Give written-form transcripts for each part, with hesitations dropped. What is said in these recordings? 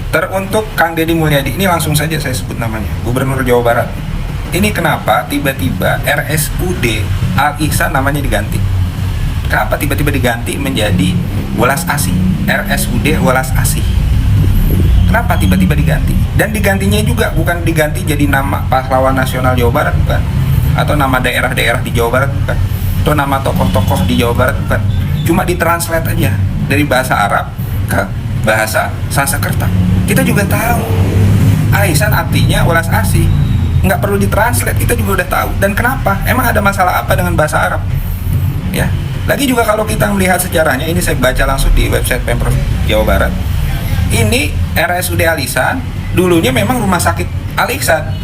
Teruntuk Kang Deddy Mulyadi, ini langsung saja saya sebut namanya, Gubernur Jawa Barat. Ini kenapa tiba-tiba RSUD Al Ihsan namanya diganti? Kenapa tiba-tiba diganti menjadi Welas Asih, RSUD Welas Asih? Kenapa tiba-tiba diganti? Dan digantinya juga bukan diganti jadi nama pahlawan nasional Jawa Barat, bukan, atau nama daerah-daerah di Jawa Barat, bukan, atau nama tokoh-tokoh di Jawa Barat, bukan. Cuma ditranslate aja dari bahasa Arab ke bahasa Sanskerta. Kita juga tahu Al-Ihsan artinya Welas Asih, nggak perlu ditranslate, kita juga udah tahu. Dan kenapa? Emang ada masalah apa dengan bahasa Arab? Ya. Lagi juga kalau kita melihat sejarahnya, ini saya baca langsung di website Pemprov Jawa Barat. Ini RSUD Al-Ihsan dulunya memang rumah sakit Al-Ihsan,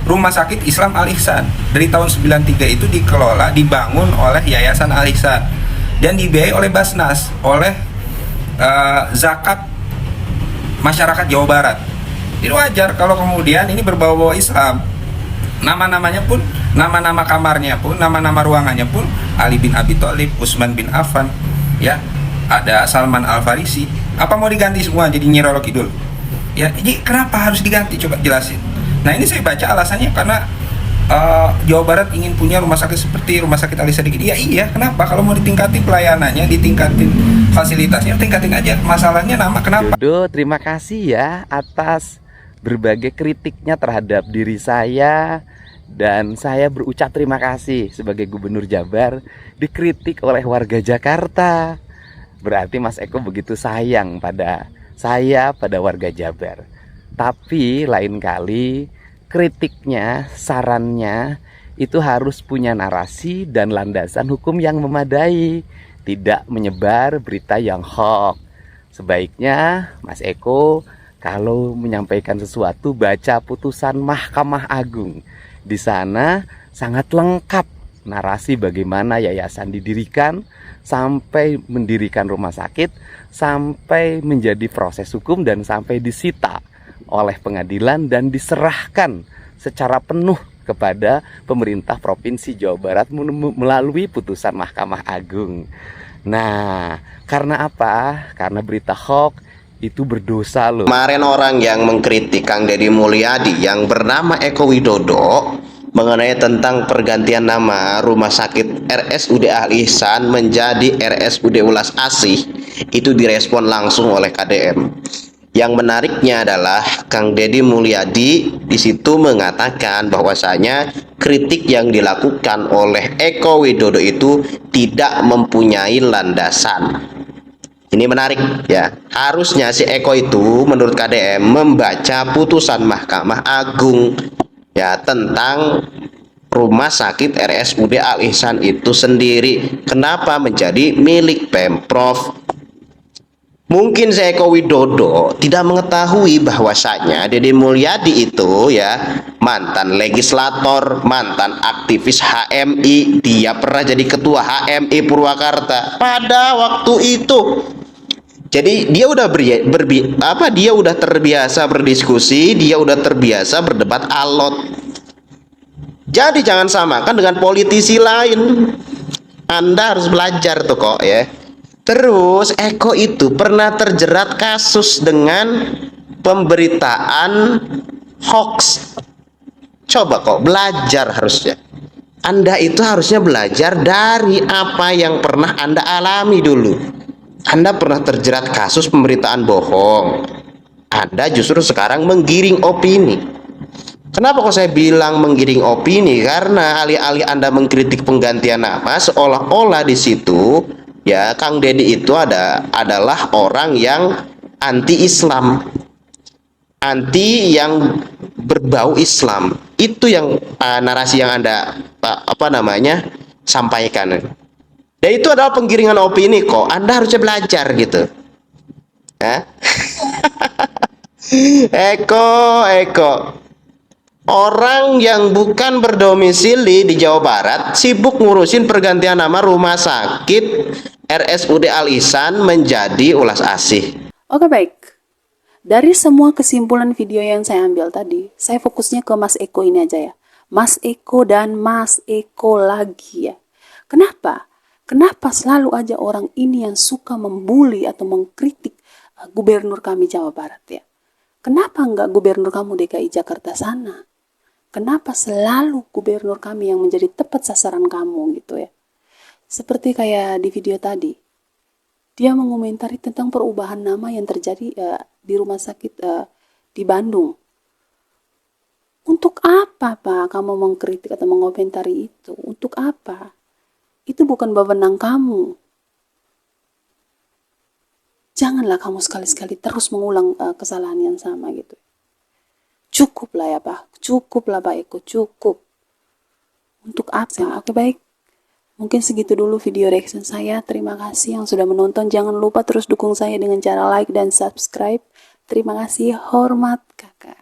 rumah sakit Islam Al-Ihsan. Dari tahun 93 itu dikelola, dibangun oleh Yayasan Al-Ihsan dan dibiayai oleh Basnas, oleh zakat masyarakat Jawa Barat. Jadi wajar kalau kemudian ini berbau-bau Islam. Nama-namanya pun, nama-nama kamarnya pun, nama-nama ruangannya pun Ali bin Abi Thalib, Utsman bin Affan, ya, ada Salman Al Farisi. Apa mau diganti semua jadi Nyi Roro Kidul? Ya, jadi kenapa harus diganti? Coba jelasin. Nah, ini saya baca alasannya karena Jawa Barat ingin punya rumah sakit seperti Rumah Sakit Ali Sadikin. Ya iya, kenapa? Kalau mau ditingkatin pelayanannya, ditingkatin fasilitasnya, tingkatin aja. Masalahnya nama, kenapa? Dodo, terima kasih ya atas berbagai kritiknya terhadap diri saya. Dan saya berucap terima kasih sebagai Gubernur Jabar dikritik oleh warga Jakarta. Berarti Mas Eko begitu sayang pada saya, pada warga Jabar. Tapi lain kali kritiknya, sarannya itu harus punya narasi dan landasan hukum yang memadai, tidak menyebar berita yang hoax. Sebaiknya Mas Eko kalau menyampaikan sesuatu baca putusan Mahkamah Agung. Di sana sangat lengkap narasi bagaimana yayasan didirikan, sampai mendirikan rumah sakit, sampai menjadi proses hukum dan sampai disita oleh pengadilan dan diserahkan secara penuh kepada pemerintah Provinsi Jawa Barat melalui putusan Mahkamah Agung. Nah, karena apa? Karena berita hoax itu berdosa loh. Kemarin orang yang mengkritik Kang Deddy Mulyadi yang bernama Eko Widodo mengenai tentang pergantian nama Rumah Sakit RSUD Al-Ihsan menjadi RSUD Welas Asih itu direspon langsung oleh KDM. Yang menariknya adalah Kang Deddy Mulyadi di situ mengatakan bahwasanya kritik yang dilakukan oleh Eko Widodo itu tidak mempunyai landasan. Ini menarik ya. Harusnya si Eko itu menurut KDM membaca putusan Mahkamah Agung ya tentang Rumah Sakit RSUD Al-Ihsan itu sendiri. Kenapa menjadi milik Pemprov? Mungkin si Eko Widodo tidak mengetahui bahwasanya Deddy Mulyadi itu ya mantan legislator, mantan aktivis HMI, dia pernah jadi ketua HMI Purwakarta pada waktu itu. Jadi dia udah dia udah terbiasa berdiskusi, dia udah terbiasa berdebat alot. Jadi jangan samakan dengan politisi lain. Anda harus belajar tuh kok ya. Terus Eko itu pernah terjerat kasus dengan pemberitaan hoax. Coba kok belajar harusnya. Anda itu harusnya belajar dari apa yang pernah Anda alami dulu. Anda pernah terjerat kasus pemberitaan bohong. Anda justru sekarang menggiring opini. Kenapa kok saya bilang menggiring opini? Karena alih-alih Anda mengkritik penggantian nama, seolah-olah di situ ya Kang Deddy itu adalah orang yang anti-Islam, anti yang berbau Islam. Itu yang narasi yang Anda sampaikan. Ya itu adalah penggiringan opini kok. Anda harusnya belajar gitu. Eko. Orang yang bukan berdomisili di Jawa Barat sibuk ngurusin pergantian nama Rumah Sakit RSUD Al-Ihsan menjadi Welas Asih. Oke, baik. Dari semua kesimpulan video yang saya ambil tadi, saya fokusnya ke Mas Eko ini aja ya. Mas Eko dan Mas Eko lagi ya. Kenapa? Kenapa selalu aja orang ini yang suka membuli atau mengkritik gubernur kami Jawa Barat ya? Kenapa enggak gubernur kamu DKI Jakarta sana? Kenapa selalu gubernur kami yang menjadi tepat sasaran kamu gitu ya? Seperti kayak di video tadi, dia mengomentari tentang perubahan nama yang terjadi di rumah sakit di Bandung. Untuk apa, Pak, kamu mengkritik atau mengomentari itu? Untuk apa? Itu bukan wewenang kamu. Janganlah kamu sekali-sekali terus mengulang kesalahan yang sama gitu. Cukup lah ya Pak, cukup lah Pak Eko, cukup. Untuk apa? Oke baik, mungkin segitu dulu video reaction saya. Terima kasih yang sudah menonton. Jangan lupa terus dukung saya dengan cara like dan subscribe. Terima kasih, hormat kakak.